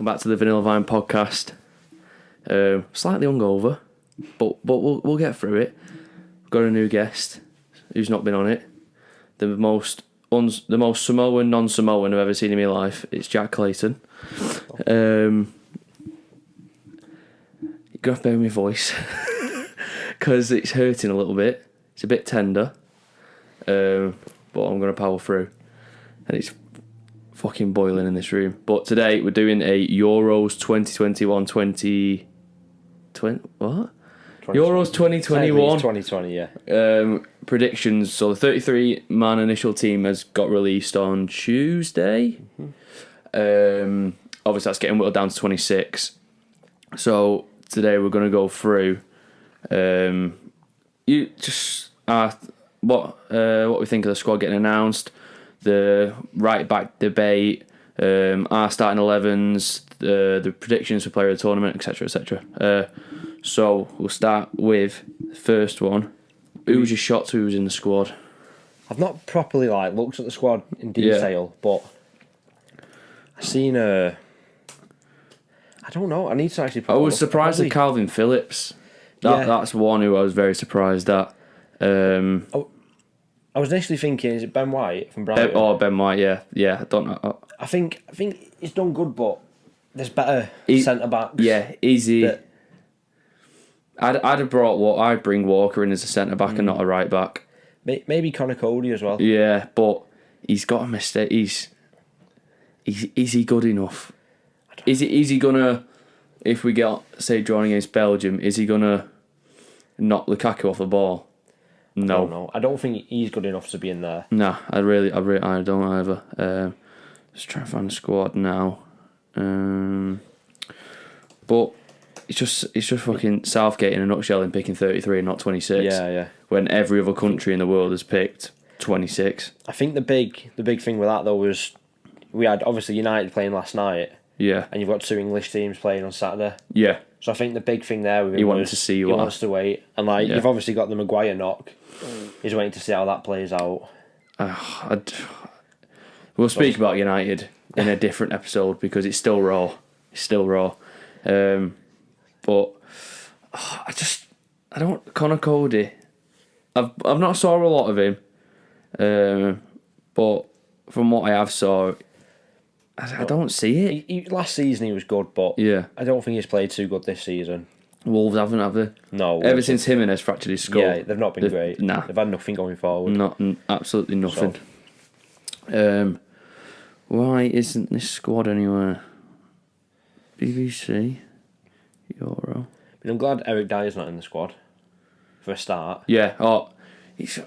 welcome back to the Vanilla Vine podcast. Slightly hungover, but we'll get through it. We've got a new guest who's not been on it. The most Samoan non-Samoan I've ever seen in my life. It's Jack Clayton. You're gonna have to bear with my voice because it's hurting a little bit. It's a bit tender, but I'm gonna power through, and it's fucking boiling in this room. But today we're doing a Euros 2020 what? Euros 2021 2020, yeah. Predictions. So the 33-man initial team has got released on Tuesday. Obviously that's getting whittled down to 26. So today we're going to go through what we think of the squad getting announced, the right back debate, our starting 11s, the predictions for player of the tournament, etc, etc. So we'll start with the first one. Who was your shots? Who was in the squad? I've not properly looked at the squad in detail, but I've seen I don't know. I need to actually. I was surprised at Calvin Phillips. That's one who I was very surprised at. I was initially thinking, is it Ben White from Brighton? Ben White, yeah. I don't know. I think he's done good, but there's better centre backs. Yeah, easy. I'd have brought I'd bring Walker in as a centre back and not a right back. Maybe Connor Cody as well. Yeah, but he's got a mistake. Is he good enough? Is he gonna, if we get say drawing against Belgium, is he gonna knock Lukaku off the ball? No. I don't think he's good enough to be in there. Nah, I don't either. Just trying to find the squad now. But it's just fucking Southgate in a nutshell in picking 33 and not 26. Yeah. When every other country in the world has picked 26. I think the big thing with that though was we had obviously United playing last night. Yeah. And you've got two English teams playing on Saturday. Yeah. So I think the big thing there with him he wants to wait. And you've obviously got the Maguire knock. He's waiting to see how that plays out. We'll speak about United in a different episode because it's still raw. But I don't. Connor Cody, I've not saw a lot of him, but from what I have saw, I don't see it. Last season he was good, but yeah, I don't think he's played too good this season. Wolves haven't, have they? No. Ever since Jimenez fractured his skull. Yeah, they've not been great. Nah. They've had nothing going forward. Absolutely nothing. So. Why isn't this squad anywhere? BBC, Euro. But I'm glad Eric Dyer's not in the squad. For a start. Yeah. He's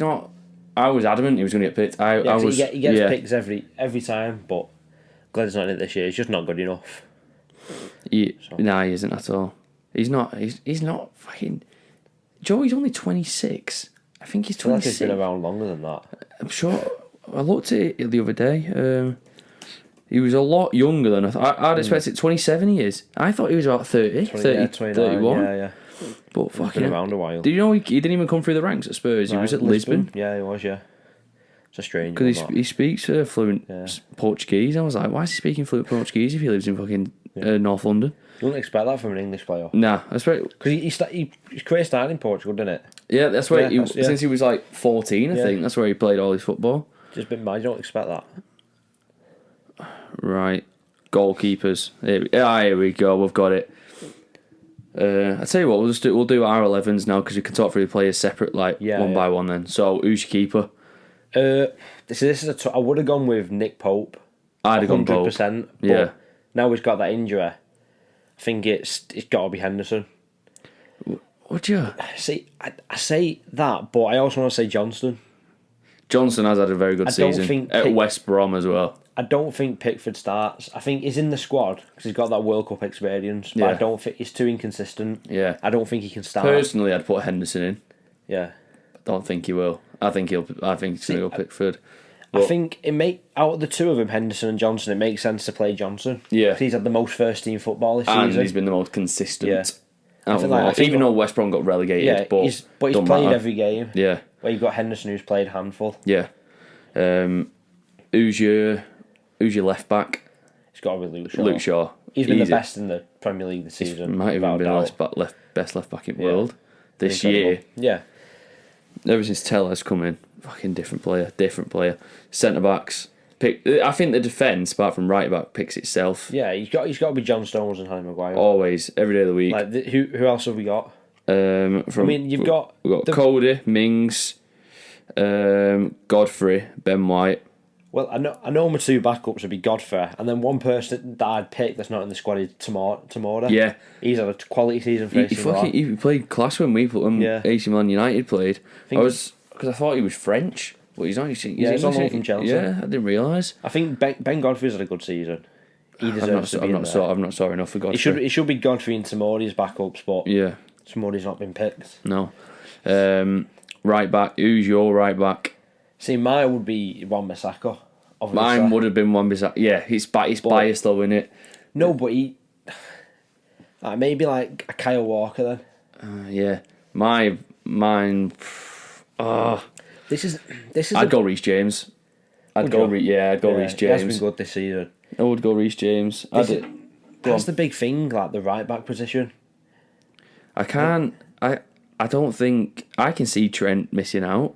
not. I was adamant he was going to get picked. He gets picks every time, but glad he's not in it this year. He's just not good enough. Nah, he isn't at all. He's not fucking. Joe, he's only 26. I think he's 26. I feel like he's been around longer than that. I'm sure. I looked at it the other day. He was a lot younger than I thought. I'd expected 27 he is. I thought he was about 30, 31. Yeah. But fucking been around a while. Did you know he didn't even come through the ranks at Spurs? He was at Lisbon. Yeah, he was, yeah. It's a strange because he speaks fluent Portuguese. I was like, why is he speaking fluent Portuguese if he lives in fucking North London? You wouldn't expect that from an English player. Nah, that's right. Because his career started in Portugal, didn't it? Yeah, that's where since he was like 14, I think. That's where he played all his football. Just a bit mad, you don't expect that. Right. Goalkeepers. Here we go, we've got it. I tell you what, we'll do our 11s now because we can talk through the players separate, one by one then. So, who's your keeper? This is I would have gone with Nick Pope. I'd have gone Pope. 100%. Yeah. Now he's got that injury. I think it's got to be Henderson. Would you? See, I say that, but I also want to say Johnston. Johnson has had a very good season at West Brom as well. I don't think Pickford starts. I think he's in the squad because he's got that World Cup experience, but I don't think he's too inconsistent. Yeah, I don't think he can start. Personally, I'd put Henderson in. Yeah, I don't think he will. I think he's going to go Pickford. But I think out of the two of them, Henderson and Johnson, it makes sense to play Johnson. Yeah, because he's had the most first team football this season, and he's been the most consistent. Yeah. Even though West Brom got relegated, but he's played every game. Yeah, where you've got Henderson who's played a handful. Yeah. Who's your left back? It's got to be Luke Shaw. Luke Shaw. He's been Easy. the best in the Premier League this season. Might have even been the best left back in the world this year. Yeah. Ever since Teller's come in, fucking different player. Centre backs. I think the defence, apart from right back, picks itself. Yeah, he's got to be John Stones and Harry Maguire. Always, every day of the week. Like who else have we got? We've got Cody, Mings, Godfrey, Ben White. Well, I know my two backups would be Godfrey, and then one person that I'd pick that's not in the squad is Tamora. Yeah, he's had a quality season for AC Milan. He played class when AC Milan United played. Because I thought he was French, but he's not. He's on loan from Chelsea. Yeah, I didn't realise. I think Ben Godfrey's had a good season. He deserves to be in there. I'm not sorry enough for Godfrey. It should be Godfrey and Tamori's backups, but Tamori's not been picked. No. Right back. Who's your right back? See, mine would be Wan-Bissaka. Mine would have been Wan-Bissaka. Yeah, he's biased though, isn't it? No, but he... maybe like a Kyle Walker then. Yeah. Mine... This is. I'd go Reece James. I'd go Reece James. He has been good this season. I would go Reece James. That's the big thing, like the right back position. I can't... I don't think... I can see Trent missing out.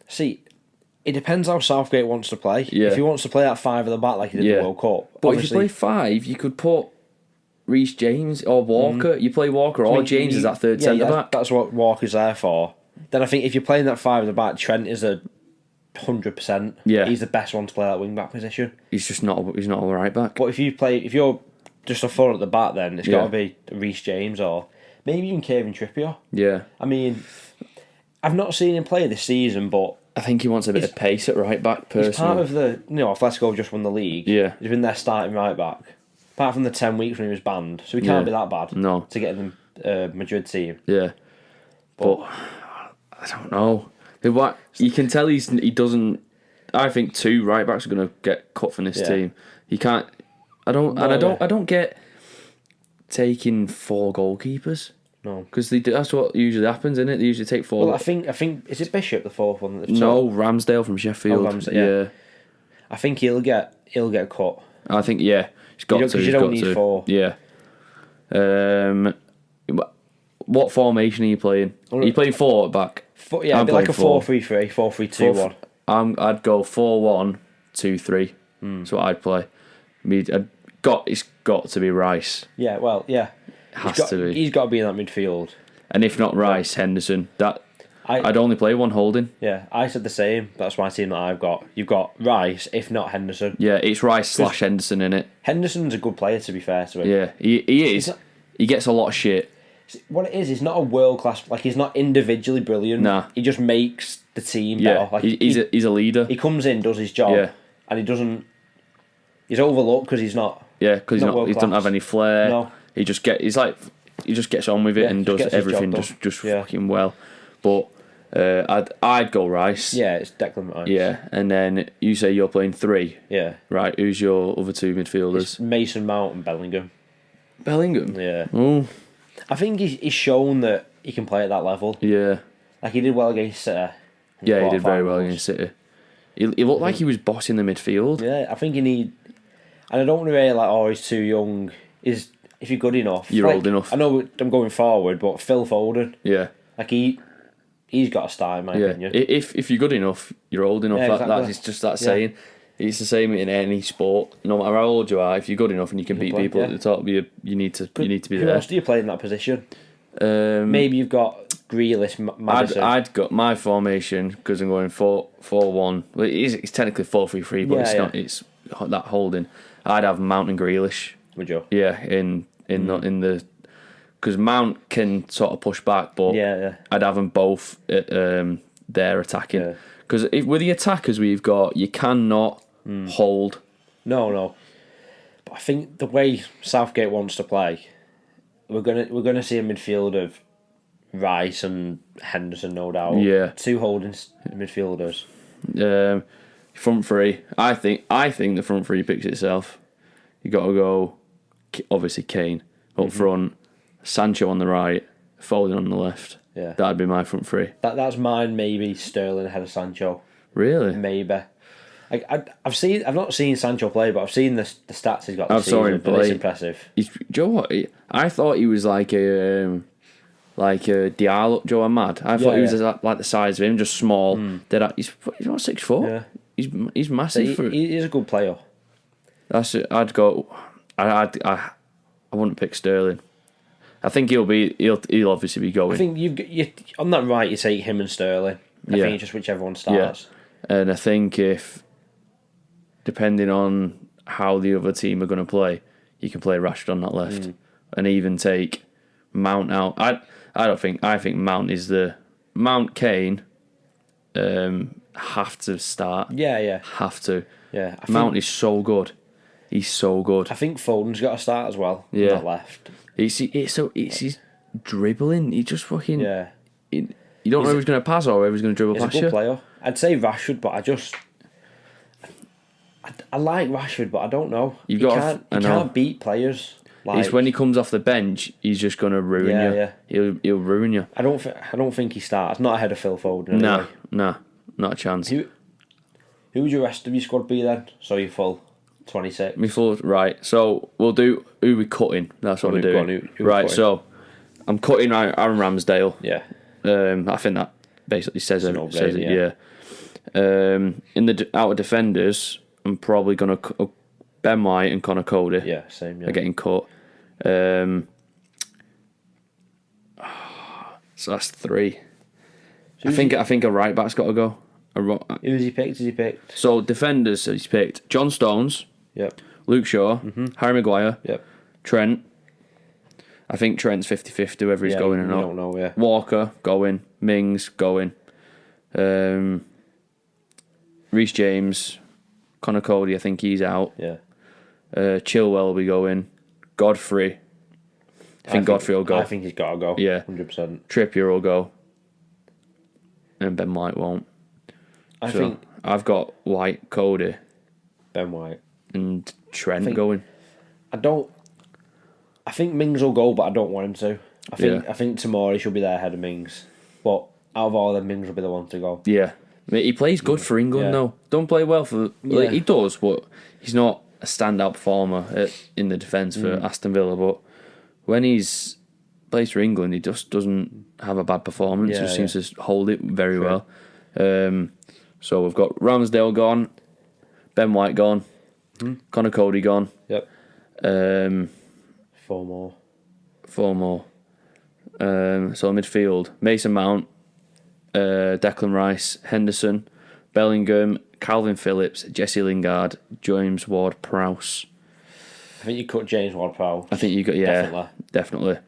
See... It depends how Southgate wants to play. Yeah. If he wants to play at 5 at the back like he did in the World Cup. But if you play 5, you could put Reece James or Walker. You play Walker or James as that third centre back. That's what Walker's there for. Then I think if you're playing that 5 at the back, Trent is 100%. Yeah. He's the best one to play that wing back position. He's not a right back. But if you're just a 4 at the back, then it's got to be Reece James or maybe even Kieran Trippier. Yeah. I mean, I've not seen him play this season, but I think he wants a bit of pace at right back, personally. He's part of the... Atletico just won the league. Yeah. He's been there starting right back. Apart from the 10 weeks when he was banned. So he can't be that bad. No. To get in the Madrid team. Yeah. But I don't know. You can tell he doesn't... I think 2 right backs are going to get cut from this team. He can't... I don't get taking 4 goalkeepers. No, because that's what usually happens, isn't it? They usually take 4. Well, I think is it Bishop the 4th one? No, Ramsdale from Sheffield. Ramsdale, yeah. I think he'll get cut. I think he's got to. Because you don't need 4. Yeah. What formation are you playing? Are you playing 4 at back? It'd be like a 4-3-3, 4-3-2-1. I'd go 4-1-2-3. That's what I'd play. It's got to be Rice. Yeah, well, yeah. He's got to be in that midfield. And if not Rice, Henderson. I'd only play one holding. Yeah, I said the same. That's my team that I've got. You've got Rice, if not Henderson. Yeah, it's Rice / Henderson in it. Henderson's a good player, to be fair to him. Yeah, he is. He gets a lot of shit. What it is, he's not a world class. Like, he's not individually brilliant. Nah. He just makes the team better. Like, he's a leader. He comes in, does his job, and he doesn't. He's overlooked because he's not. Yeah, because he doesn't have any flair. No. He just gets on with it and does everything just fucking well. But I'd go Rice. Yeah, it's Declan Rice. Yeah, and then you say you're playing 3. Yeah. Right, who's your other 2 midfielders? It's Mason Mount and Bellingham. Bellingham? Yeah. Oh. I think he's shown that he can play at that level. Yeah. Like, he did well against City. Yeah, he did very well against City. He looked like he was bossing the midfield. Yeah, I think you need... And I don't want to say, like, he's too young. If you're good enough... You're old enough. I know I'm going forward, but Phil Foden... Yeah. Like, he's got a start, in my opinion. If you're good enough, you're old enough. Yeah, exactly. That's just that saying. It's the same in any sport. No matter how old you are, if you're good enough and you can beat people at the top, you need to be there. Who else do you play in that position? Maybe you've got Grealish, Maddison. I'd got my formation because I'm going 4-4-1. Well, it's technically 4-3-3, but it's that holding. I'd have Mount and Grealish. Would you? Yeah, in the because Mount can sort of push back, but I'd have them both there attacking. Because with the attackers we've got, you cannot hold. No. But I think the way Southgate wants to play, we're gonna see a midfield of Rice and Henderson, no doubt. Yeah, 2 holding midfielders. Front 3. I think the front 3 picks itself. You got to go. Obviously, Kane up front, Sancho on the right, Foden on the left. Yeah, that'd be my front 3. That's mine. Maybe Sterling ahead of Sancho. Really? Maybe. I've not seen Sancho play, but I've seen the stats he's got. I saw him play. It's impressive. Do you know what? I thought he was like a Diallo. Joe, I'm mad. I thought he was like the size of him, just small. He's not 6 foot. Yeah. He's massive. He's a good player. That's it. I'd go. I wouldn't pick Sterling. I think he'll obviously be going. I think you on that right. You take him and Sterling. I think it's just whichever one starts. Yeah. And I think if, depending on how the other team are going to play, you can play Rashford on that left, and even take Mount out. I think Mount is Mount Kane. Have to start. Yeah. Have to. Yeah. Mount is so good. He's so good. I think Foden's got to start as well. Yeah. On that left. It's his dribbling. He just fucking. Yeah. You don't know who's going to pass or who's going to dribble He's past a you. good player. I'd say Rashford, but I like Rashford, but I don't know. You can't beat players. It's when he comes off the bench, he's just going to ruin you. Yeah. He'll ruin you. I don't think he starts. Not ahead of Phil Foden. Anyway. Nah, not a chance. Who would your rest of your squad be then? So you're full 26. Me full, right. So we'll do who we cutting. That's what we're doing. Right. So I'm cutting Aaron Ramsdale. Yeah. I think that basically says it. Yeah. In the outer defenders, I'm probably gonna Ben White and Connor Cody. Yeah, same. Yeah. Are getting cut. So that's 3. I think a right back's got to go. Who has he picked? So defenders, he's picked John Stones. Yep. Luke Shaw. Harry Maguire. Yep. Trent. I think Trent's 50-50 whether he's going or not. I don't know, yeah. Walker, going. Mings, going. Reece James. Connor Cody, I think he's out. Yeah. Chilwell will be going. Godfrey. I think Godfrey will go. I think he's got to go. Yeah. 100%. Trippier will go. And Ben White won't. I think I've got White, Cody. Ben White. And Trent going. I think Mings will go, but I don't want him to. I think tomorrow should be there ahead of Mings. But out of all of them, Mings will be the one to go. Yeah. I mean, he plays good for England, though. Don't play well for... he does, but he's not a standout performer in the defence for Aston Villa. But when he's plays for England, he just doesn't have a bad performance. He just seems to hold it very well. So we've got Ramsdale gone, Ben White gone, Connor Cody gone. Yep. 4 more. So midfield, Mason Mount, Declan Rice, Henderson, Bellingham, Calvin Phillips, Jesse Lingard, James Ward-Prowse. I think you cut James Ward-Prowse. I think you got definitely.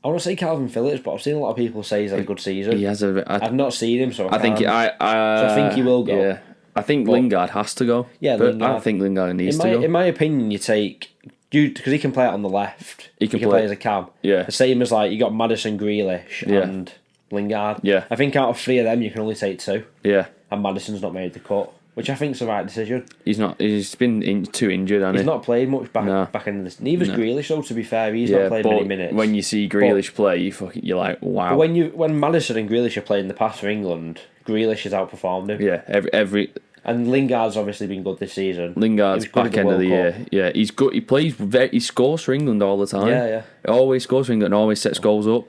I want to say Calvin Phillips, but I've seen a lot of people say he's had a good season. He has I've not seen him, so I think so I think he will go. Yeah, I think Lingard has to go. Yeah, but I think Lingard needs to go. In my opinion, you take because he can play it on the left. He can play as a cam. Yeah, the same as you got Maddison, Grealish, and Lingard. Yeah, I think out of 3 of them, you can only take 2. Yeah, and Maddison's not made the cut, which I think's the right decision. He's not. He's been too injured, hasn't he? He's not played much back in this. Neither's Grealish, though. To be fair, he's not played many minutes. When you see Grealish play, you're like, wow. But when Maddison and Grealish are playing the pass for England, Grealish has outperformed him. Yeah, every. And Lingard's obviously been good this season. Lingard's back end of the year. Yeah, he's good. He plays. He scores for England all the time. Yeah. He always scores for England and always sets goals up.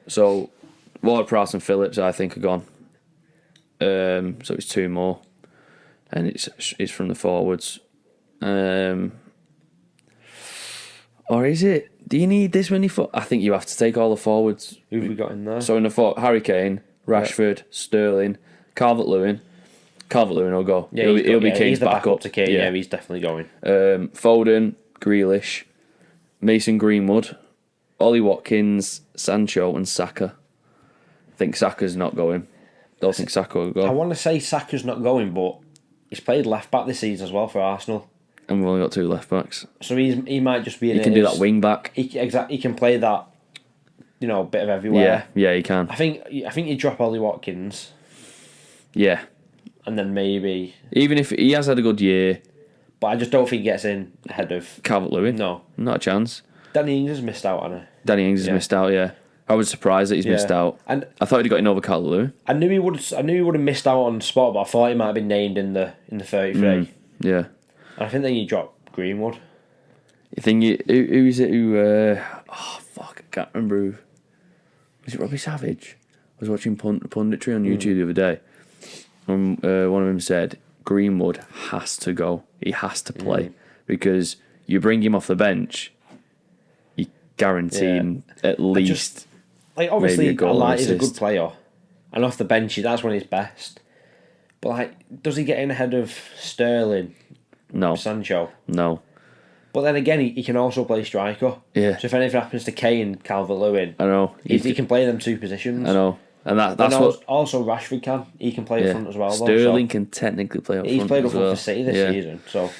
So Ward-Prowse and Phillips, I think, are gone. So it's 2 more, and it's from the forwards. Or is it? Do you need this many? I think you have to take all the forwards. Who have we got in there? So in the Harry Kane, Rashford, Sterling, Calvert-Lewin. Calvert-Lewin will go. Yeah, he'll be Kane's backup to Kane. Yeah, he's definitely going. Foden, Grealish, Mason Greenwood, Ollie Watkins, Sancho, and Saka. I think Saka's not going. Don't think Saka will go. I want to say Saka's not going, but he's played left back this season as well for Arsenal. And we've only got 2 left backs. So he might just be. He can do that wing back. He can play that. Bit of everywhere. Yeah, he can. I think you drop Ollie Watkins. Yeah. And then maybe... Even if he has had a good year... But I just don't think he gets in ahead of... Calvert-Lewin? No. Not a chance. Danny Ings has missed out on it. Danny Ings has missed out, yeah. I was surprised that he's missed out. And I thought he'd got in over Calvert-Lewin. I knew he would have missed out on the spot, but I thought he might have been named in the 33. Yeah. And I think then you dropped Greenwood. You think who is it who? Oh fuck! I can't remember. Was it Robbie Savage? I was watching punditry on YouTube the other day. And one of them said Greenwood has to go. He has to play because you bring him off the bench, you guaranteeing at least. Obviously, maybe a goal he's a assist. good player, and off the bench, that's when he's best. But does he get in ahead of Sterling, No, Sancho? no. But then again, he can also play striker. Yeah. So if anything happens to Kane, Calvert-Lewin, I know he can play them two positions. I know, and that's what. Also, Rashford can. He can play up front as well. Sterling can technically play up front. He's played up as front well. for City this season. So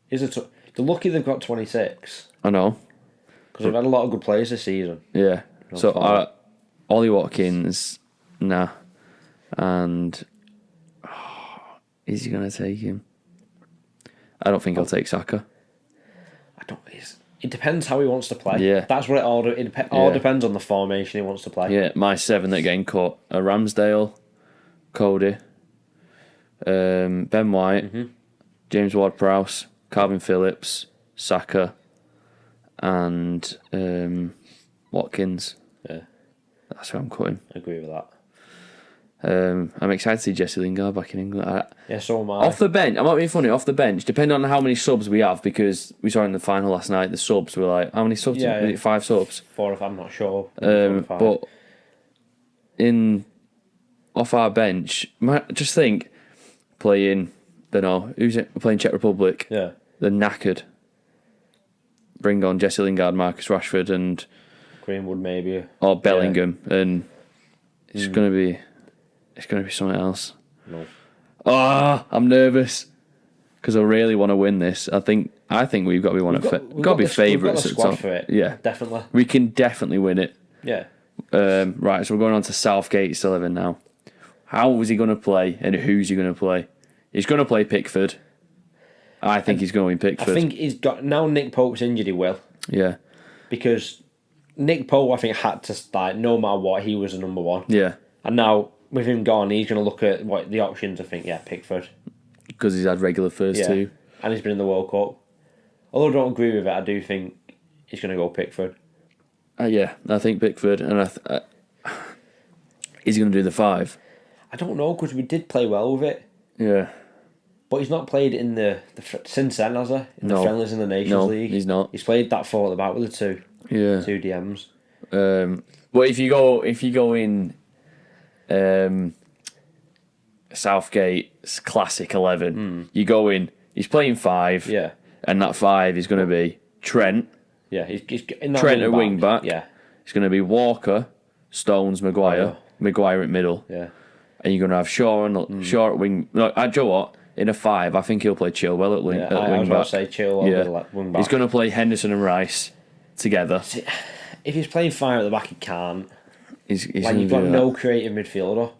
they're lucky they've got 26 I know. because they've had a lot of good players this season. Yeah. So Ollie Watkins, nah, and is he gonna take him? I don't think he'll take Saka. I don't. It depends how he wants to play. Yeah. That's what it all depends on the formation he wants to play. Yeah, my 7 that are getting cut are Ramsdale, Cody, Ben White, James Ward-Prowse, Calvin Phillips, Saka, and Watkins. Yeah, That's who I'm cutting. I agree with that. I'm excited to see Jesse Lingard back in England. So am I. Off the bench, I'm not being funny, off the bench, depending on how many subs we have, because we saw in the final last night, the subs were like, how many subs? Was it 5 subs? 4 if I'm not sure. 4 or 5. But off our bench, just think, playing, don't know, who's it? We're playing Czech Republic. Yeah. They're knackered. Bring on Jesse Lingard, Marcus Rashford, and Greenwood maybe. or Bellingham, and it's gonna be something else. No. I'm nervous because I really want to win this. I think we've got to be one of We've got to be favourites the at squad top. for it. Yeah, Definitely. we can definitely win it. Yeah. Right, so we're going on to Southgate's 11 now. How is he going to play, and who's he going to play? He's going to play Pickford. I think he's going to win Pickford. I think he's got now. Nick Pope's injured. He will. Yeah. Because Nick Pope, I think, had to start no matter what. He was the number one. Yeah. And now with him gone, he's going to look at what the options. I think, Pickford. Because he's had regular first too. And he's been in the World Cup. Although I don't agree with it, I do think he's going to go Pickford. Yeah, I think Pickford, and is he going to do the 5? I don't know because we did play well with it. Yeah. But he's not played in the since then, has he? In the friendlies in the Nations League. He's not. He's played that 4 at the back with the 2. Yeah. 2 DMs. But if you go in Southgate's classic 11, you go in. He's playing 5. Yeah. And that 5 is going to be Trent. Yeah, he's in that Trent at wing back. Yeah. It's going to be Walker, Stones, Maguire, Maguire at middle. Yeah. And you're going to have Shaw at wing. No, do you know what? In a 5, I think he'll play Chilwell at wing back. I was about to say Chilwell at wing back. He's going to play Henderson and Rice together. If he's playing 5 at the back, he can't. He's You've got no creative midfielder.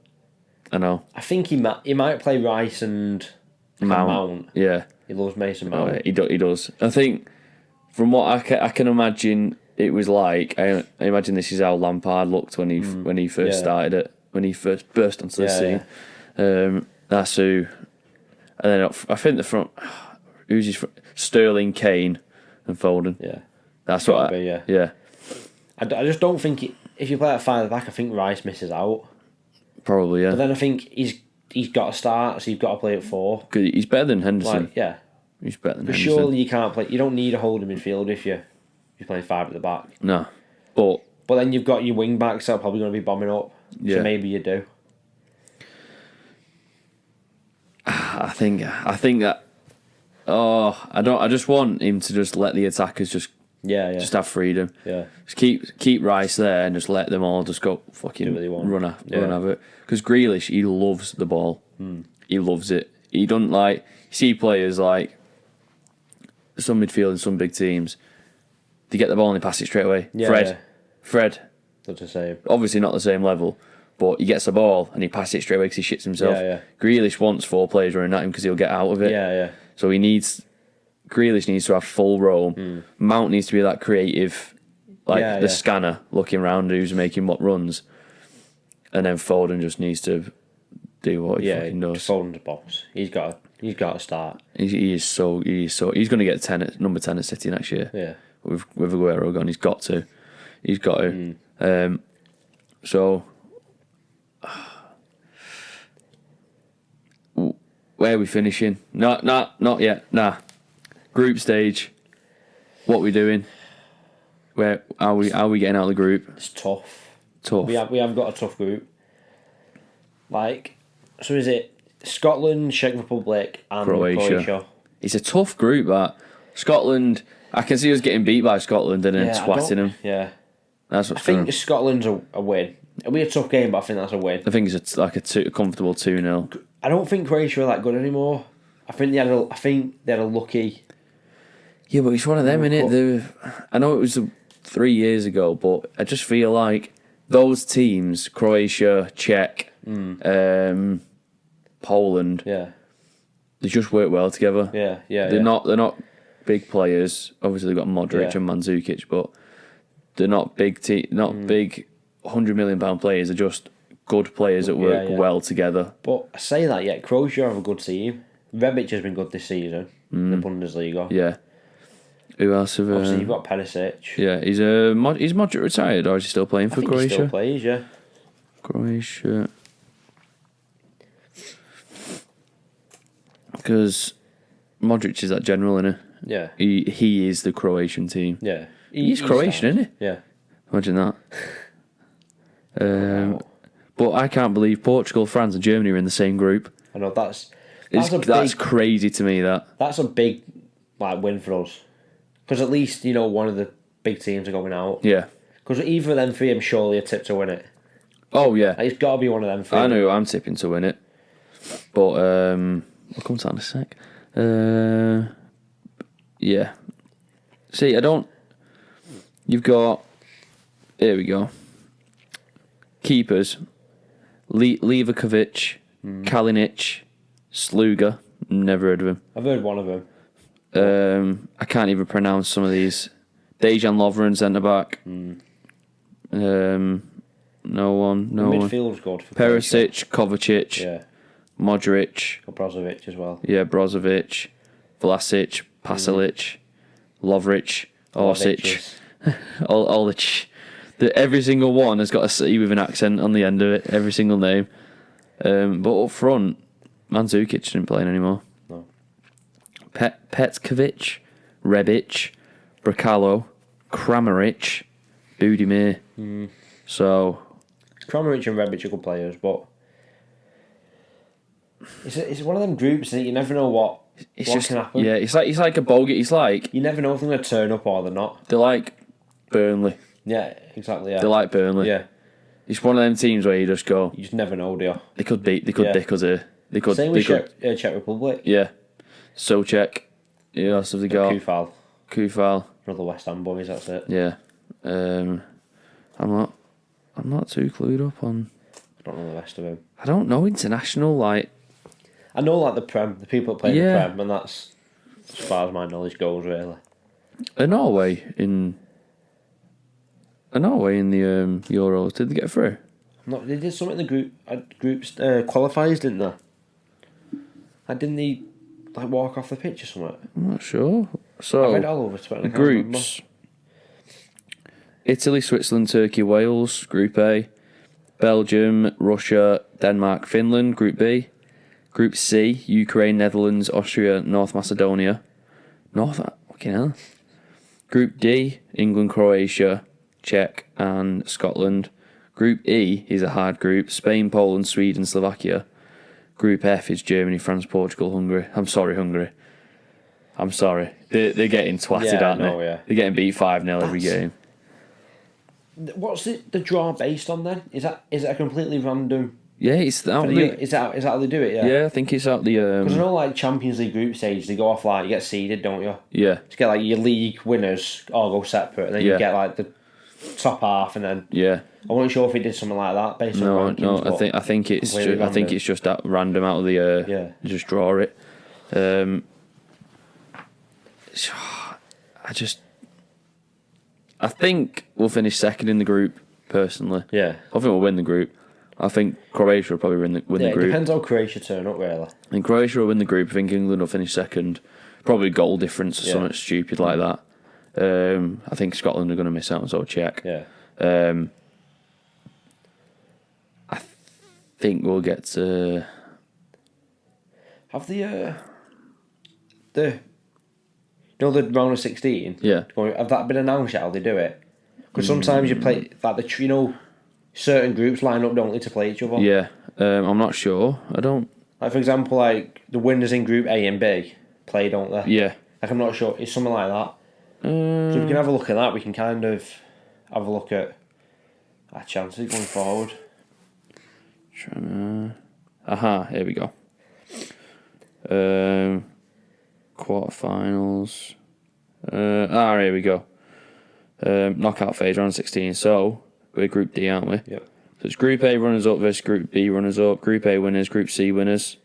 I know. I think he might play Rice and Mount. Yeah. He loves Mason Mount. He does. I think, from what I can imagine, it was like. I imagine this is how Lampard looked when he first started it, when he first burst onto the scene. That's who. And then I think the front. Who's his front? Sterling, Kane, and Foden. Yeah, that's what. Yeah. I just don't think if you play at 5 at the back, I think Rice misses out. Probably, yeah. But then I think he's got to start, so you've got to play at 4. Cause he's better than Henderson. He's better than Henderson. Henderson. Surely you can't play. You don't need a holding midfield if you're playing 5 at the back. No, but then you've got your wing backs that are probably going to be bombing up. Yeah. So maybe you do. I think that. I just want him to just let the attackers just have freedom. Yeah. Just keep Rice there and just let them all just go fucking run at it. Because Grealish, he loves the ball. He loves it. He don't like. You see players like some midfield and some big teams. They get the ball and they pass it straight away. Fred. Not the same. Obviously not the same level, but he gets the ball and he passes it straight away because he shits himself. Grealish wants 4 players running at him because he'll get out of it. So Grealish needs to have full roam. Mount needs to be that creative, the scanner looking around who's making what runs, and then Foden just needs to do what he fucking does. Foden's boss. He's got to start. He's going to get number 10 at City next year. Yeah, with Aguero gone, he's got to. So, where are we finishing? Not yet. Nah. Group stage. What we doing? Where are we? Are we getting out of the group? It's tough. We have got a tough group. So is it Scotland, Czech Republic, and Croatia? It's a tough group. That Scotland. I can see us getting beat by Scotland and then twatting them. Yeah. That's what's I think Scotland's a win. It'll be a tough game, but I think that's a win. I think it's a comfortable 2-0. I don't think Croatia are that good anymore. I think they had a lucky. Yeah, but it's one of them, innit? I know it was 3 years ago, but I just feel like those teams, Croatia, Czech, Poland, they just work well together. They're not big players. Obviously, they've got Modric and Mandzukic, but they're not big big £100 million players. They're just good players that work well together. But I say that, Croatia have a good team. Rebic has been good this season in the Bundesliga. Yeah. Who else have? Obviously, you've got Perisic. Yeah, is Modric retired or is he still playing for Croatia? He still plays, yeah. Croatia. Because Modric is that general, isn't he? Yeah. He is the Croatian team. Yeah. He's Croatian, isn't he? Yeah. Imagine that. But I can't believe Portugal, France, and Germany are in the same group. I know that's crazy to me. That's a big win for us, because at least one of the big teams are going out. Yeah. Because either of them three, I'm surely a tip to win it. Oh yeah. It's got to be one of them three. I know who I'm tipping to win it, but we'll come to that in a sec. Yeah. See, I don't. You've got. Here we go. Keepers. Livakovic, Kalinic, Sluga. Never heard of him. I've heard one of them. I can't even pronounce some of these. Dejan Lovren, centre back. No one. Midfield's good for Perisic, Kovacic. Yeah. Modric. Brozovic as well. Yeah, Brozovic, Vlasic, Pasalic, Lovric, Orsic. Olic. Every single one has got a C with an accent on the end of it. Every single name. But up front, Mandzukic isn't playing anymore. No. Petkovic, Rebic, Bracalo, Kramaric, Budimir. So Kramaric and Rebic are good players, but it's one of them groups that you never know what can happen. Yeah, it's like a bogey. It's like you never know if they're going to turn up or they're not. They're like Burnley. Yeah, exactly. Yeah. They're like Burnley. Yeah. It's one of them teams where you just go. You just never know, do you? They could dick us here. They could. Same with Czech Republic. Yeah. So Czech. Who else have they got? Kufal. Another West Ham boys. That's it. Yeah. I'm not too clued up on. I don't know the rest of them. I don't know international I know the Prem, the people that play the Prem, and that's as far as my knowledge goes, really. Norway in the Euros, did they get through? No, they did something in the groups qualifiers, didn't they? Didn't they walk off the pitch or something? I'm not sure. So I read all over Twitter. The groups: Italy, Switzerland, Turkey, Wales. Group A. Belgium, Russia, Denmark, Finland. Group B. Group C: Ukraine, Netherlands, Austria, North Macedonia. Fucking hell. Group D: England, Croatia, Czech and Scotland. Group E is a hard group: Spain, Poland, Sweden, Slovakia. Group F is Germany, France, Portugal, Hungary. I'm sorry, Hungary. I'm sorry. They're getting twatted, aren't they? Yeah. They're getting beat 5-0 every game. What's the draw based on then? Is it a completely random? Yeah, it's out. Is that how they do it? Yeah. Yeah, I think it's out the. Because I know, Champions League group stage, they go off you get seeded, don't you? Yeah. To get your league winners all go separate, and then you get the top half, and then I wasn't sure if he did something like that based on rankings. No, I think it's just that random out of the just draw it. I think we'll finish second in the group, personally. Yeah. I think we'll win the group. I think Croatia will probably win the It group. depends how Croatia turn up, really. I think Croatia will win the group. I think England will finish second. Probably goal difference or something stupid like that. I think Scotland are going to miss out on Czech. Yeah. I think we'll get to... Have the round of 16? Yeah. Have that been announced yet, how they do it? Because sometimes you play, like, certain groups line up, don't they, to play each other? Yeah. I'm not sure. I don't... Like, for example, like, the winners in Group A and B play, don't they? Yeah. Like, I'm not sure. It's something like that. So if we can have a look at that, we can kind of have a look at our chances going forward. Here we go. Quarterfinals. Here we go. Knockout phase, round 16. So, we're Group D, aren't we? Yep. So it's Group A runners up versus Group B runners up. Group A winners, Group C winners.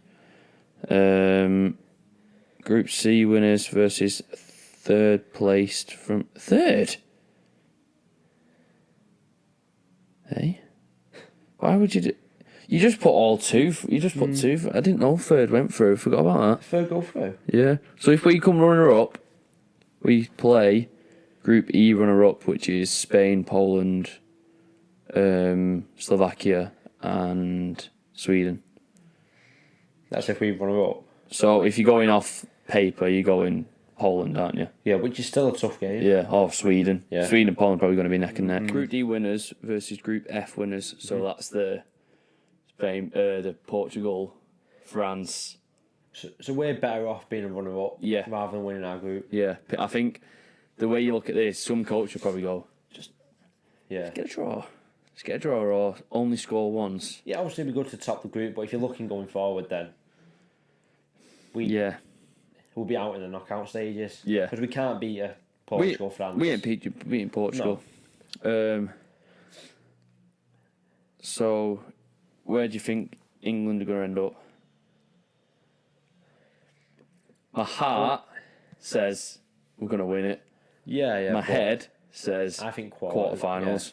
Group C winners versus third placed from... Third? Hey? Why would you do... You just put all two. You just put two. I didn't know third went through. Forgot about that. Third go through? Yeah. So if we come runner up, we play Group E runner up, which is Spain, Poland, Slovakia, and Sweden. That's if we run up. So if you're going off paper, you're going Poland, aren't you? Yeah, which is still a tough game. Yeah, or Sweden. Yeah. Sweden and Poland are probably going to be neck and neck. Group D winners versus Group F winners. So that's the Spain, the Portugal, France. So we're better off being a runner-up rather than winning our group. Yeah, I think the way you look at this, some coach will probably go, just get a draw. Just get a draw or only score once. Yeah, obviously it'd be good to top the group, but if you're looking going forward then, we'll be out in the knockout stages. Yeah. Because we can't beat Portugal, France. We ain't beating Portugal. No. So, where do you think England are going to end up? My heart says we're going to win it. Yeah. My head says I think quarterfinals. Yeah.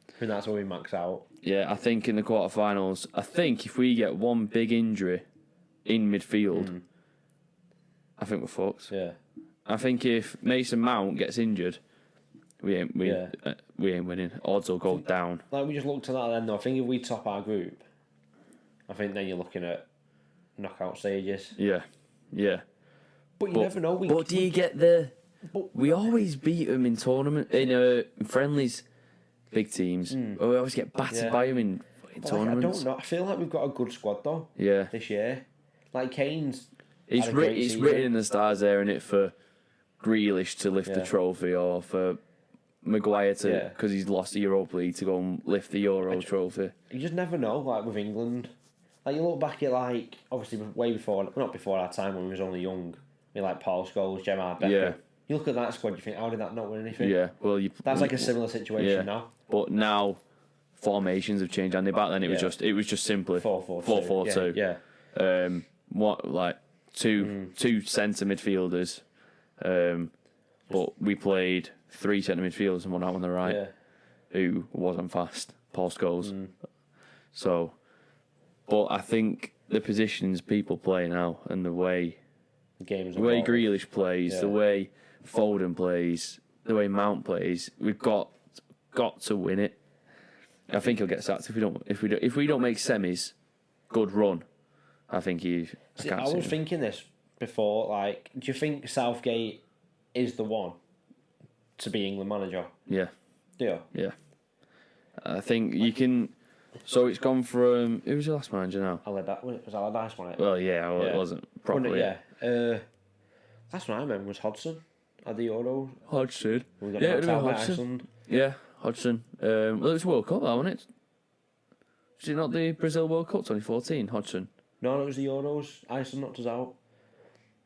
I think that's where we max out. Yeah, I think in the quarterfinals, I think if we get one big injury in midfield, I think we're fucked. Yeah. I think if Mason Mount gets injured, we ain't winning. Odds will go down. Like we just looked at that then though. I think if we top our group, I think then you're looking at knockout stages. Yeah. But you never know. But do you get the... We always beat them in tournament, in friendlies, big teams. We always get battered by them in tournaments. I don't know. I feel like we've got a good squad though. Yeah. This year. Like Kane's... It's written in the stars there, isn't it, for Grealish to lift the trophy or for Maguire to, because he's lost the Europa League, to go and lift the Euro trophy. You just never know, like with England. Like you look back at like, obviously way before, not before our time when we was only young. I mean like Paul Scholes, Gerard Becker. Yeah. You look at that squad, you think, how did that not win anything? Yeah, well, that's like a similar situation now. But now formations have changed, and back then it was just simply 4-4-2. Yeah. What like two centre midfielders, but we played 3 centre midfielders and one out on the right, who wasn't fast. Paul Scholes. So, but I think the positions people play now and the way Grealish plays, the way Foden plays, the way Mount plays, we've got to win it. I think he'll get sacked if we don't make semis. Good run. I think he. I was thinking this before. Like, do you think Southgate is the one to be England manager? Yeah. Do you? Yeah. I think you can. So it's gone from... Who was your last manager now? Was Allardyce one? Well, it wasn't properly. Last one I remember was Hodgson at the Euro. Hodgson. We got Hodgson. Iceland. Yeah, Hodgson. Well, it was World Cup, wasn't it? Was it not the Brazil World Cup 2014, Hodgson? No, it was the Euros. Iceland knocked us out.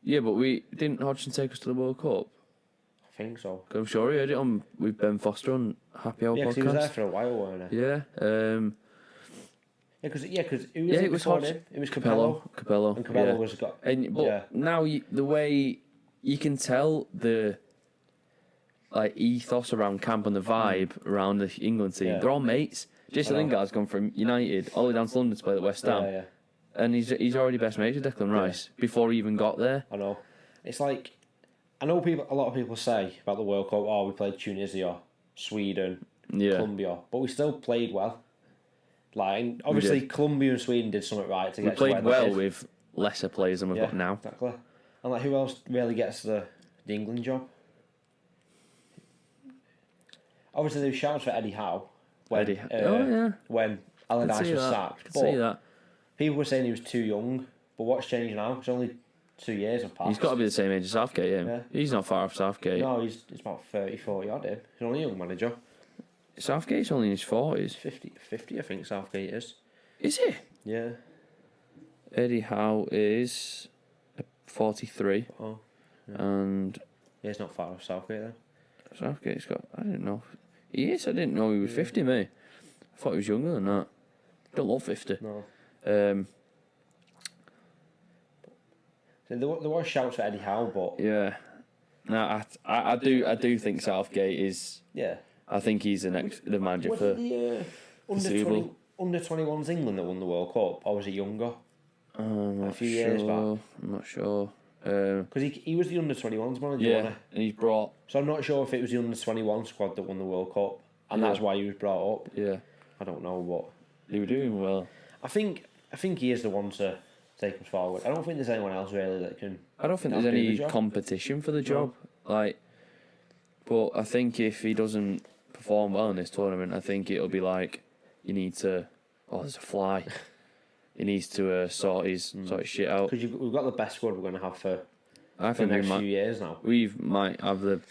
Yeah, but didn't Hodgson take us to the World Cup? I think so. I'm sure he heard it on with Ben Foster on Happy Hour podcast. Yeah, he was there for a while, wasn't he? Yeah. Because it was Hodgson. It was Capello. And Capello was now the way you can tell like ethos around camp and the vibe around the England team. Yeah. They're all mates. Jason Lingard's gone from United all the way down to London to play at West Ham. Yeah. And he's already best mates with Declan Rice before he even got there. I know. It's like, I know a lot of people say about the World Cup, we played Tunisia, Sweden, Colombia, but we still played well. Like, and obviously Colombia and Sweden did something right to get to where played they well did. with lesser players than we've got now. Exactly. And like, who else really gets the England job? Obviously, there was shouts for Eddie Howe when Allardyce was sacked. But people were saying he was too young. But what's changed now? It's only 2 years have passed. He's got to be the same age as Southgate, yeah. He's not far off Southgate. No, he's about 30, 40 odd in. He's only a young manager. Southgate's only in his 40s. 50, I think Southgate is. Is he? Yeah. Eddie Howe is 43. Oh. Yeah. And... yeah, he's not far off Southgate then. Southgate's got... I didn't know. He is? I didn't know he was 50, mate. I thought he was younger than that. Don't love 50. No. So there was shouts for Eddie Howe, but... yeah. No, I do think Southgate is... yeah. I think he's the manager for... Was it under 21s England that won the World Cup, or was it younger? A few years back. I'm not sure. Because he was the under 21s manager, yeah, wasn't he? and he's brought... so I'm not sure if it was the under 21 squad that won the World Cup, and that's why he was brought up. Yeah. I don't know what. He was doing well. I think he is the one to take us forward. I don't think there's anyone else really that can... I don't think there's any competition for the job. Like, but I think if he doesn't perform well in this tournament, I think it'll be like, you need to... oh, there's a fly. He needs to sort his shit out. Because we've got the best squad we're going to have for I think the next few years now. We might have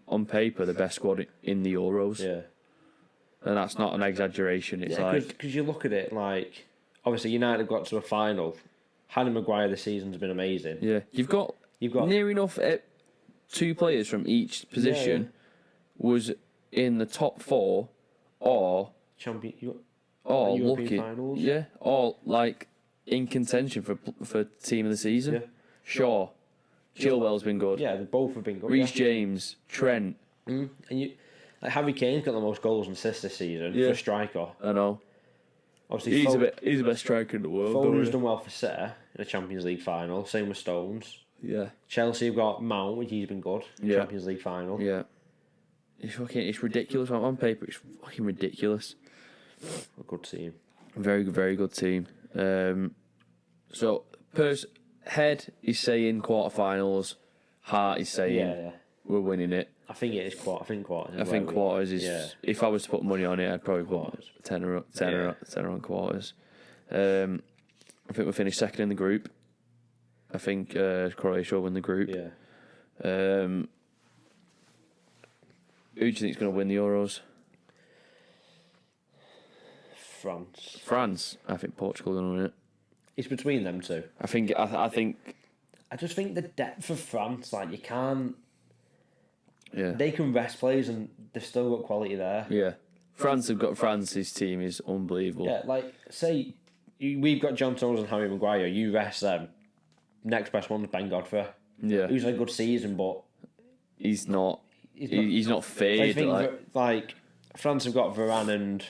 on paper, the best squad in the Euros. Yeah. And that's not an exaggeration. It's like... because you look at it, like... obviously, United got to a final. Harry Maguire this season's been amazing. Yeah. You've got near enough... two players from each position was in the top four or... European finals. Yeah, or like in contention for team of the season. Yeah. Shaw, Chilwell's been good. Yeah, they both have been good. Reece James, Trent. And Harry Kane's got the most goals and assists this season for a striker. I know. Obviously, he's the best striker in the world. Foden's done well for City in a Champions League final. Same with Stones. Yeah. Chelsea have got Mount, which he's been good. Yeah. Champions League final. Yeah. It's ridiculous. On paper, it's fucking ridiculous. A good team. Very good, very good team. So, head is saying quarterfinals. Heart is saying we're winning it. I think it is quarters. I think quarters is. Yeah. If I was to put money on it, I'd probably put tenner on quarters. I think we'll finish second in the group. I think Croatia will win the group. Yeah. Who do you think is going to win the Euros? France. I think Portugal are going to win it. It's between them two. I think. I just think the depth of France, like you can't. Yeah. They can rest players and they've still got quality there. Yeah. France's team is unbelievable. Yeah, like say we've got John Stones and Harry Maguire. You rest them. Next best one's Ben Godfrey. Yeah. Who's had a good season, but he's not fade. Like France have got Varane and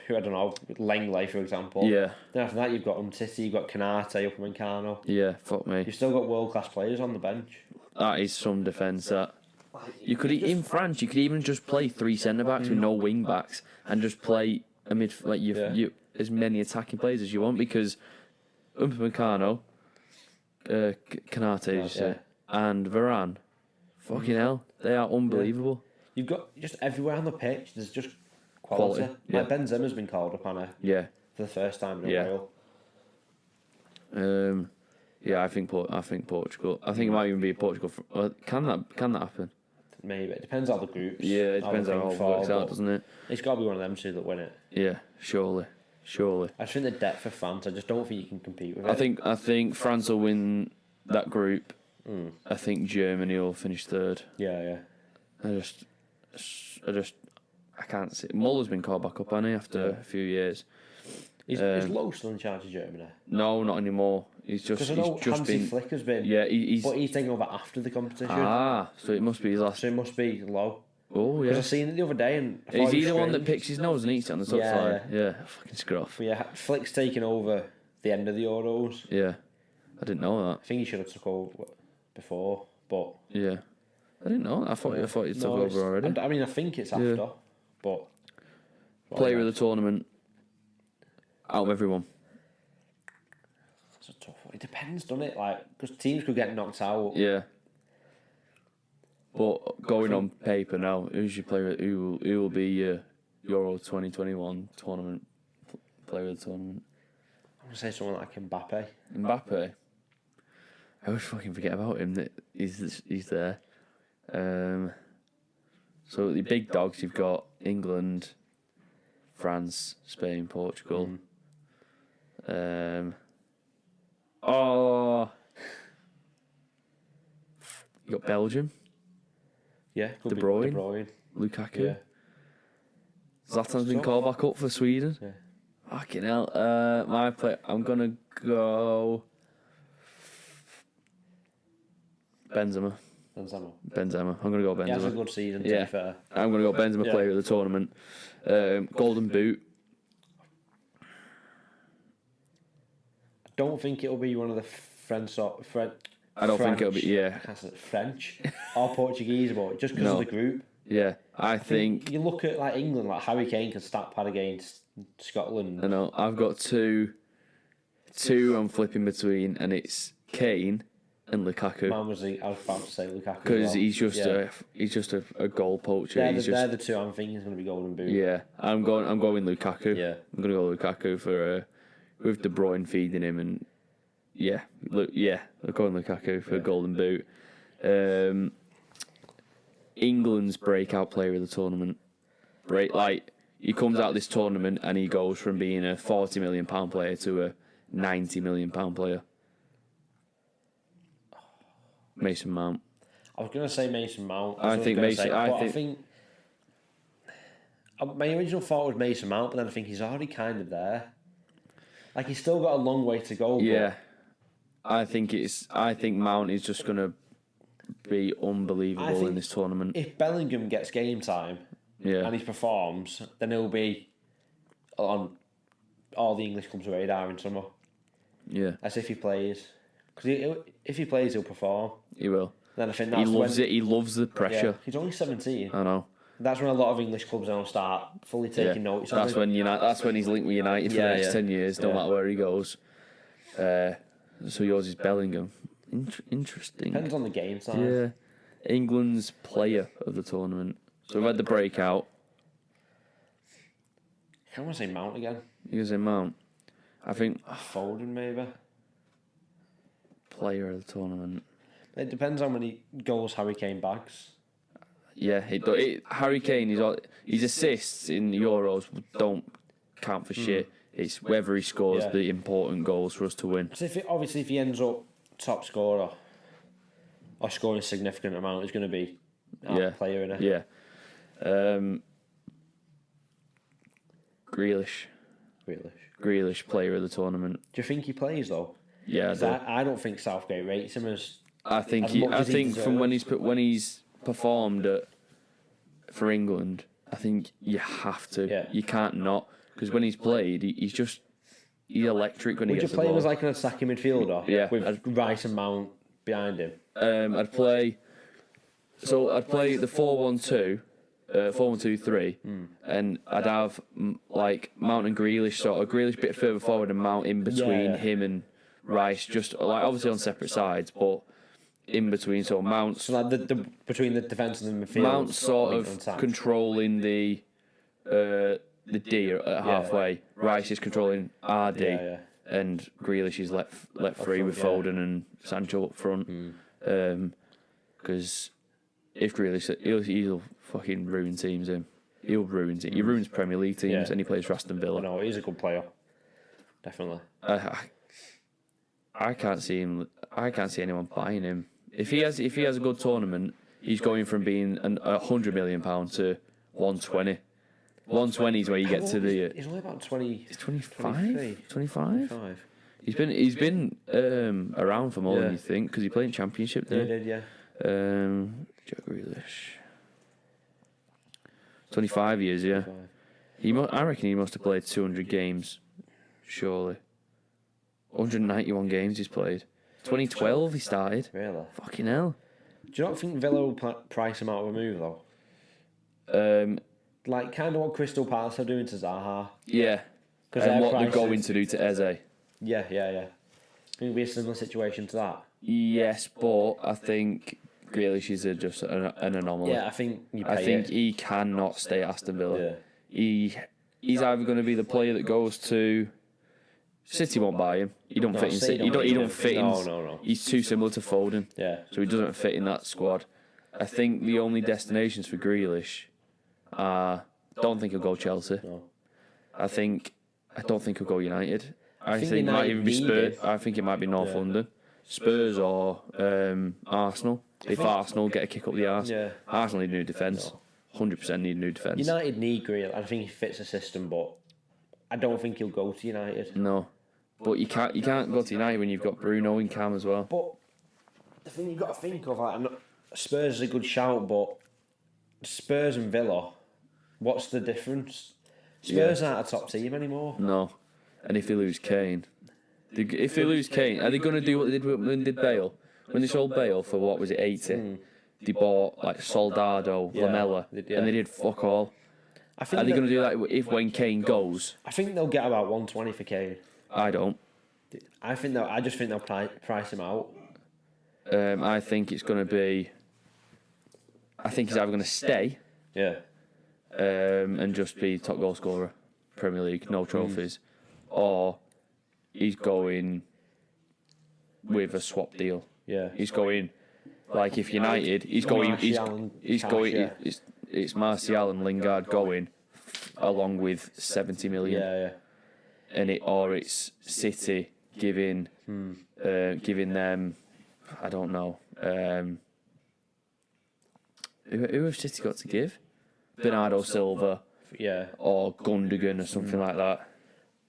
who I don't know, Langley for example. Yeah. Then after that you've got Umtiti, you've got Canate, Upamecano. Yeah, fuck me. You've still got world class players on the bench. That is some defence. That you could in France, you could even just play 3 centre backs with no wing backs and just play a mid you as many attacking players as you want because Upamecano, Canate, and Varane, fucking hell, they are unbelievable. You've got just everywhere on the pitch. There's just quality. Yeah. Like Benzema's been called upon it. Yeah. For the first time in a while. Yeah, I think Portugal. I think it might even be Portugal. Can that happen? Maybe it depends on the groups. Yeah, it depends on how it works out, doesn't it? It's got to be one of them two that win it. Yeah, surely. I just think the depth of France. I just don't think you can compete with it. I think France will win that group. I think Germany will finish third. Yeah. I can't see. Muller's been called back up, hasn't he, after a few years. Is Lowe still in charge of Germany? No, not anymore. He's just Hansi been. Flick has been. Yeah, he's. But he's taking over after the competition. So it must be his last. So it must be low. Oh yeah. Because I seen it the other day and. Is he the one that picks his nose and eats it on the touchline? Yeah, fucking scruff. But yeah, Flick's taking over the end of the Euros. Yeah, I didn't know that. I think he should have took over before, but. Yeah, I didn't know that. I thought he took over already. I mean, I think it's after, but. Player of the tournament. Out of everyone. That's a tough one. It depends, doesn't it? Like, because teams could get knocked out. Yeah. But going on paper now, who's your player? Who will be your Euro 2021 tournament player of the tournament? I'm gonna say someone like Mbappe. Mbappe. I always fucking forget about him. That he's there. So the big dogs, you've got England, France, Spain, Portugal. You got Belgium. Yeah, De Bruyne. Lukaku. Yeah. Zlatan's been called back up for Sweden. Yeah. Fucking hell. My play. I'm gonna go. Benzema. I'm gonna go Benzema. He has a good season, to be fair. I'm gonna go Benzema, player of the tournament. Golden Boot. I don't think it'll be one of the French. I don't think it'll be French or Portuguese, but just because of the group. Yeah, I think you look at like England, like Harry Kane can stat pad against Scotland. I know. I've got two. I'm flipping between, and it's Kane and Lukaku. I was about to say Lukaku because he's just a goal poacher. They're the two I'm thinking is going to be Golden Boot. Yeah, I'm going Lukaku. Yeah, I'm going to go Lukaku for with De Bruyne feeding him, and I'm going Lukaku for Golden Boot. England's breakout player of the tournament. He comes out this tournament and he goes from being a £40 million player to a £90 million player. Mason Mount. I was going to say Mason Mount. I think my original thought was Mason Mount, but then I think he's already kind of there. Like, he's still got a long way to go. Yeah. I think Mount is just going to be unbelievable in this tournament. If Bellingham gets game time and he performs, then he'll be on all the English clubs' radar in summer. Yeah. As if he plays. Because if he plays, he'll perform. He will. Then I think he loves it. He loves the pressure. Yeah, he's only 17. I know. That's when a lot of English clubs don't start fully taking notice. That's when he's linked with United for the next 10 years, no matter where he goes. So yours is Bellingham. Interesting. Depends on the game time. Yeah. England's player of the tournament. So we've had the breakout. I want to say Mount again. You can say Mount. I think Foden maybe. Player of the tournament. It depends how many goals Harry Kane bags. Yeah, Harry Kane, his assists in Euros don't count for shit. It's whether he scores the important goals for us to win. So if he ends up top scorer or scoring a significant amount, he's going to be our player in it. Yeah. Grealish, player of the tournament. Do you think he plays though? Yeah, I don't think Southgate rates him as. I think from when he's performed for England, I think you have to. Yeah. You can't not, because when he's played, he's electric when he gets the ball. Would you play him as like an attacking midfielder? Yeah, with Rice and Mount behind him. I'd play the 4-1-2. 4-1-2-3, and I'd have like Mount and Grealish, Grealish a bit further forward and Mount in between him and Rice, just like obviously on separate sides, but in between. So Mount, like the between the defence and the midfield. Mount sort of controlling the D at halfway. Rice is controlling RD, and Grealish is let free with Foden and Sancho up front. Because if Grealish, he'll fucking ruin teams. He'll ruin teams. He ruins Premier League teams, and he plays for Aston Villa. No, he's a good player. Definitely. I can't see him. I can't see anyone buying him. If he has a good tournament, he's going from being £100 million to 120. 120 is where you get to the. He's only about 20. He's 25. 25. He's been around for more than you think because he played in Championship. He did, yeah. Jack Grealish. 25 years, yeah. 25. I reckon he must have played 200 games, surely. 191 games he's played. 2012 he started. Really? Fucking hell. Do you not think Villa will price him out of a move, though? Like, kind of what Crystal Palace are doing to Zaha. Yeah. And what they're going to do to Eze. Yeah. Think it'll be a similar situation to that. Yes, but I think Grealish is just an anomaly. Yeah, I think he cannot stay at Aston Villa. Yeah. He's either going to be the player that goes to City won't buy him. He don't fit in City. He don't fit in. No. He's too similar to Foden. Yeah. So he doesn't fit in that squad. I think the only destinations for Grealish are. Don't think he'll go Chelsea. No. I don't think he'll go United. I think it might even be Spurs. I think it might be North London, Spurs or Arsenal. If Arsenal get a kick up the arse, Arsenal need new defence. 100% need new defence. United need Grealish. I think he fits the system, but I don't think he'll go to United. No, but you can't go to United when you've got Bruno and Cam as well. But the thing you've got to think of, like, Spurs is a good shout, but Spurs and Villa, what's the difference? Spurs aren't a top team anymore. No, and if they lose Kane, are they going to do what they did when they did Bale? When they sold Bale for what was it, 80? They bought like Soldado, Lamella, and they did fuck all. Are they going to do that when Kane goes? I think they'll get about 120 for Kane. I don't. I just think they'll price him out. I think it's going to be. I think he's either going to stay. Yeah. And just be top goal scorer, Premier League, no trophies, or he's going with a swap deal. Yeah. He's going like if United, he's going. It's Martial and Lingard going along with 70 million. Yeah. And it's City giving them, I don't know. Who have City got to give? Bernardo Silva, or Gundogan or something like that.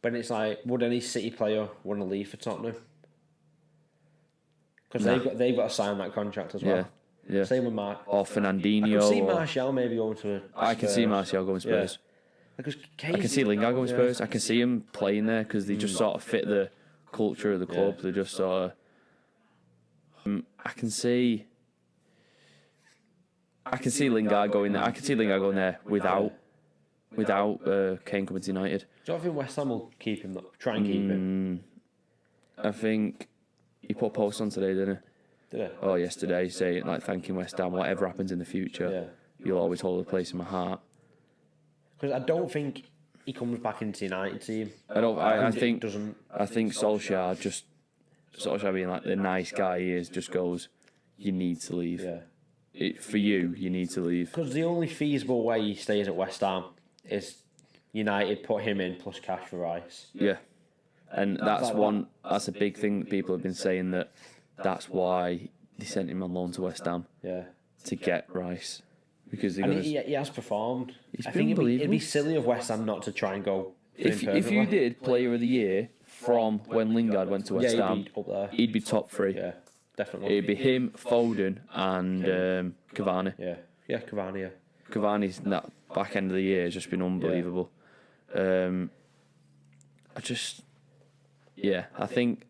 But it's like, would any City player want to leave for Tottenham? Because they've got to sign that contract as well. Yeah. Same with Mark. Or Fernandinho. I can see Martial maybe going to Spurs. I can see Martial going Spurs. Because I can see Lingard going Spurs. I can see him playing there because they just sort of fit the culture of the club. Yeah. They just sort of. I can see Lingard going there. I can see Lingard going there without Kane coming to United. Do you think West Ham will keep him? Try and keep him. I think he put a post on today, didn't he? Did he? Oh, yesterday, saying like thanking West Ham. Whatever happens in the future, you'll always hold a place in my heart. Because I don't think he comes back into the United team. I think Solskjaer being like the nice guy he is, just goes, you need to leave. Yeah. For you need to leave. Because the only feasible way he stays at West Ham is United put him in plus cash for Rice. Yeah. And that's a big thing that people have been saying, that's why they sent him on loan to West Ham. Yeah. To get Rice. Because he has performed. I think it'd be silly of West Ham not to try and go. If you did Player of the Year from when Lingard went to West Ham, he'd be top 3. Yeah, definitely. It'd be him, Foden, and Cavani. Yeah, Cavani. Yeah. Cavani's in that back end of the year has just been unbelievable. I think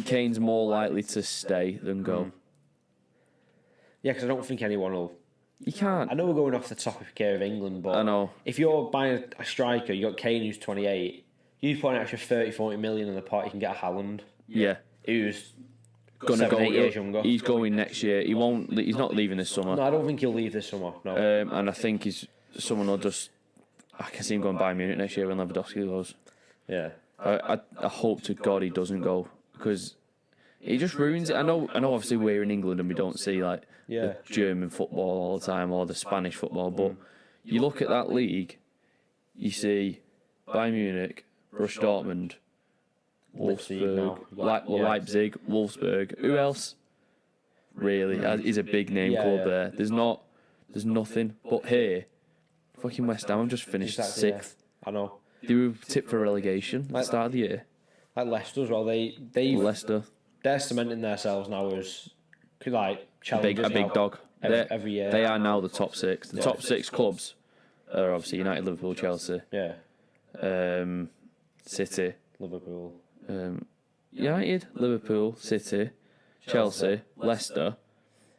Kane's more likely to stay than go. Yeah, because I don't think anyone will. You can't. I know we're going off the topic of England, but I know. If you're buying a striker, you got Kane who's 28. You put an extra 30-40 million in the pot, you can get a Haaland. Yeah, who's gonna 8 years younger. He's going next year. He won't. He's not leaving this summer. No, I don't think he'll leave this summer. No. And I think someone will just. I can see him going Bayern Munich next year when Lewandowski goes. Yeah. I hope to God he doesn't go because. It just ruins it. I know. Obviously, we're in England and we don't see like the German football all the time or the Spanish football. But you look at that league, you see Bayern Munich, Borussia Dortmund, Wolfsburg, Leipzig, Wolfsburg. Who else? Really, is a big name club there. There's nothing. But here, fucking West Ham have just finished 6th. I know. They were tipped for relegation at the start of the year. Like Leicester as well. Leicester. They're cementing themselves now as like challengers. A big dog. Every year. They are now the top six. The top six clubs are obviously United, Liverpool, Chelsea. Yeah. City. Liverpool. United, Liverpool, City, Chelsea, Leicester.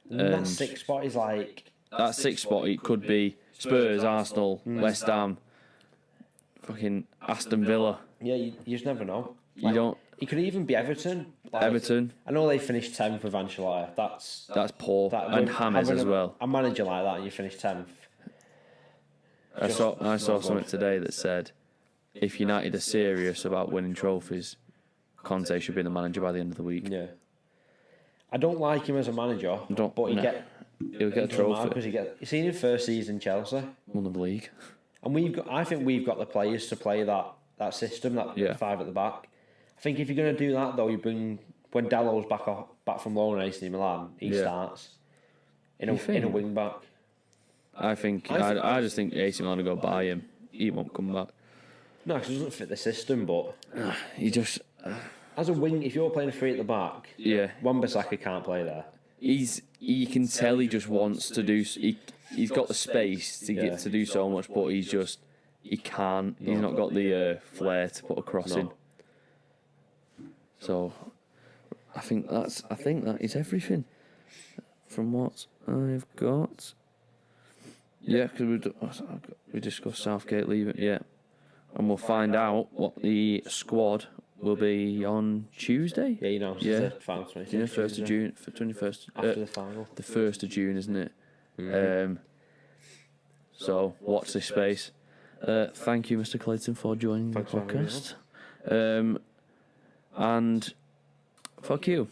And that sixth spot is like... That sixth spot, it could be Spurs, Arsenal, West Ham, fucking Aston Villa. Yeah, you just never know. You don't... It could even be Everton. Everton. I know they finished 10th with Ancelotti. That's poor. And James as well. A manager like that and you finish 10th. I saw something today that said, if United are serious about winning trophies, Conte should be the manager by the end of the week. Yeah. I don't like him as a manager, but he'll get a trophy because he's seen his first season in Chelsea, won the league, and I think we've got the players to play that system, that five at the back. I think if you're going to do that though, you bring when Dallow's back from loan at AC Milan, he starts in a wing back. I just think AC Milan will go buy him. He won't come back. No, because he doesn't fit the system. But he just. As a wing, if you're playing a three at the back, Wan-Bissaka can't play there. You can tell he just wants to do. He's got the space to get to do so much, but he can't. He's not got the flair to put a cross in. So, I think that is everything from what I've got. Yeah, because we discussed Southgate leaving. Yeah, and we'll find out what the squad will be on Tuesday. Yeah, the final 1st of June, 21st. After the final. The 1st of June, isn't it? Mm-hmm. So, watch this space. Thank you, Mr. Clayton, for joining the podcast. And fuck you.